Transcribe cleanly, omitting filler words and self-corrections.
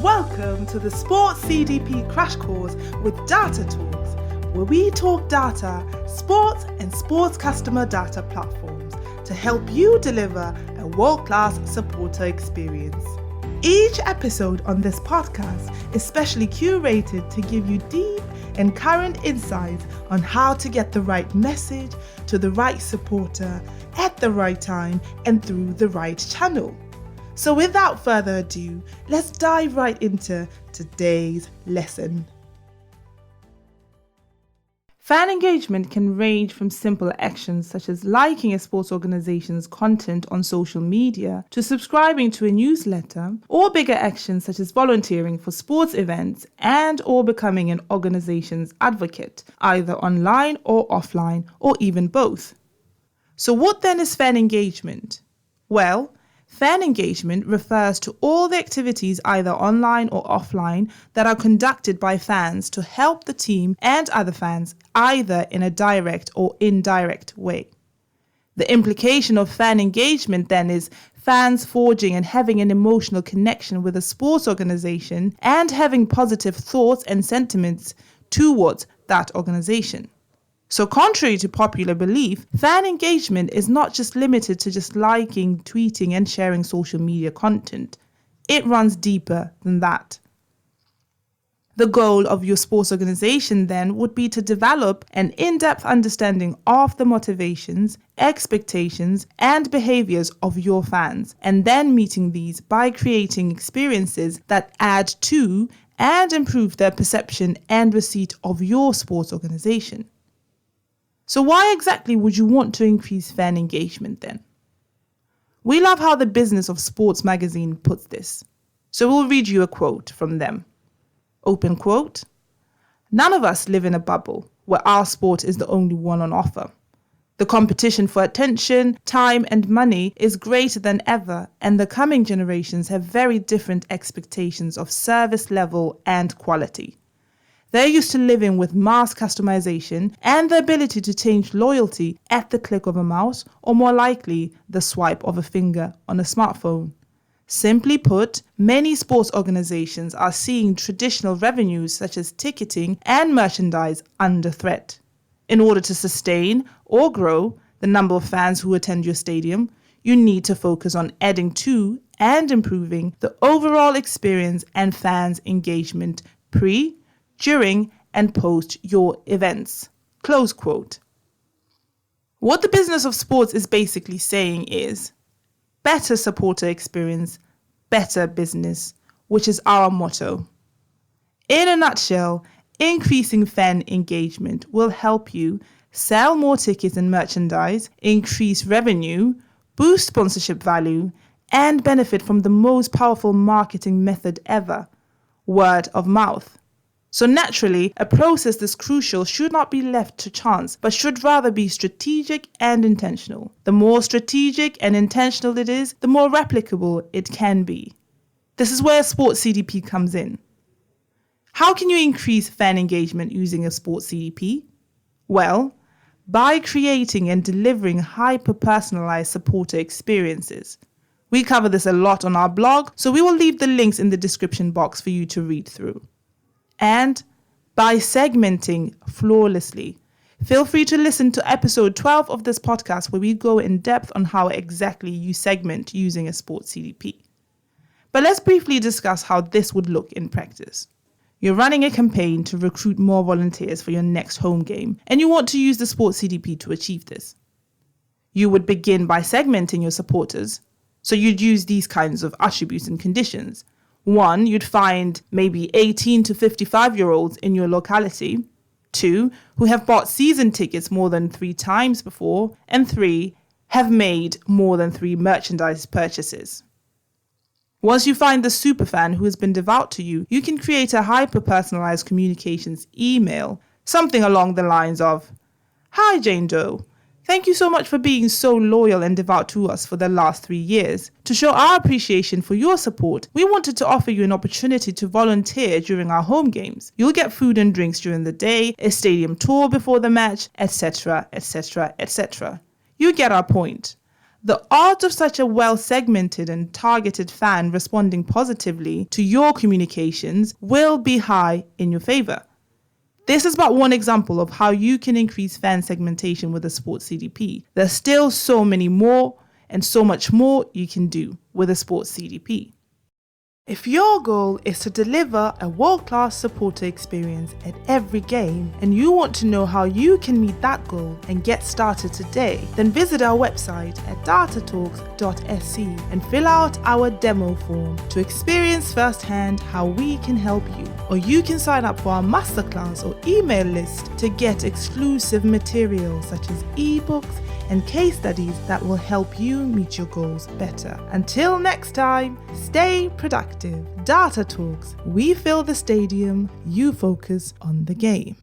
Welcome to the Sports CDP Crash Course with Data Talks, where we talk data, sports and sports customer data platforms to help you deliver a world-class supporter experience. Each episode on this podcast is specially curated to give you deep and current insights on how to get the right message to the right supporter at the right time and through the right channel. So without further ado, let's dive right into today's lesson. Fan engagement can range from simple actions such as liking a sports organization's content on social media to subscribing to a newsletter, or bigger actions such as volunteering for sports events and or becoming an organization's advocate, either online or offline, or even both. So what then is fan engagement? Well, fan engagement refers to all the activities either online or offline that are conducted by fans to help the team and other fans either in a direct or indirect way. The implication of fan engagement then is fans forging and having an emotional connection with a sports organization and having positive thoughts and sentiments towards that organization. So contrary to popular belief, fan engagement is not just limited to just liking, tweeting and sharing social media content. It runs deeper than that. The goal of your sports organization then would be to develop an in-depth understanding of the motivations, expectations and behaviors of your fans, and then meeting these by creating experiences that add to and improve their perception and receipt of your sports organization. So why exactly would you want to increase fan engagement then? We love how the Business of Sports magazine puts this. So we'll read you a quote from them. Open quote, "None of us live in a bubble where our sport is the only one on offer. The competition for attention, time and money is greater than ever, and the coming generations have very different expectations of service level and quality. They're used to living with mass customization and the ability to change loyalty at the click of a mouse, or more likely, the swipe of a finger on a smartphone. Simply put, many sports organizations are seeing traditional revenues such as ticketing and merchandise under threat. In order to sustain or grow the number of fans who attend your stadium, you need to focus on adding to and improving the overall experience and fans' engagement pre, during and post your events." Close quote. What the Business of Sports is basically saying is better supporter experience, better business, which is our motto. In a nutshell, increasing fan engagement will help you sell more tickets and merchandise, increase revenue, boost sponsorship value, and benefit from the most powerful marketing method ever, word of mouth. So naturally, a process this crucial should not be left to chance, but should rather be strategic and intentional. The more strategic and intentional it is, the more replicable it can be. This is where Sports CDP comes in. How can you increase fan engagement using a Sports CDP? Well, by creating and delivering hyper-personalized supporter experiences. We cover this a lot on our blog, so we will leave the links in the description box for you to read through. And by segmenting flawlessly. Feel free to listen to episode 12 of this podcast where we go in depth on how exactly you segment using a sports CDP. But let's briefly discuss how this would look in practice. You're running a campaign to recruit more volunteers for your next home game, and you want to use the sports CDP to achieve this. You would begin by segmenting your supporters. So you'd use these kinds of attributes and conditions. 1, you'd find maybe 18 to 55-year-olds in your locality. 2, who have bought season tickets more than 3 times before. And 3, have made more than 3 merchandise purchases. Once you find the superfan who has been devout to you, you can create a hyper-personalized communications email, something along the lines of, "Hi Jane Doe. Thank you so much for being so loyal and devout to us for the last 3 years. To show our appreciation for your support, we wanted to offer you an opportunity to volunteer during our home games. You'll get food and drinks during the day, a stadium tour before the match, etc., etc., etc. You get our point. The odds of such a well-segmented and targeted fan responding positively to your communications will be high in your favor. This is but one example of how you can increase fan segmentation with a sports CDP. There's still so many more and so much more you can do with a sports CDP. If your goal is to deliver a world-class supporter experience at every game and you want to know how you can meet that goal and get started today, then visit our website at datatalks.sc and fill out our demo form to experience firsthand how we can help you. Or you can sign up for our masterclass or email list to get exclusive materials such as ebooks and case studies that will help you meet your goals better. Until next time, stay productive. Data Talks. We fill the stadium, you focus on the game.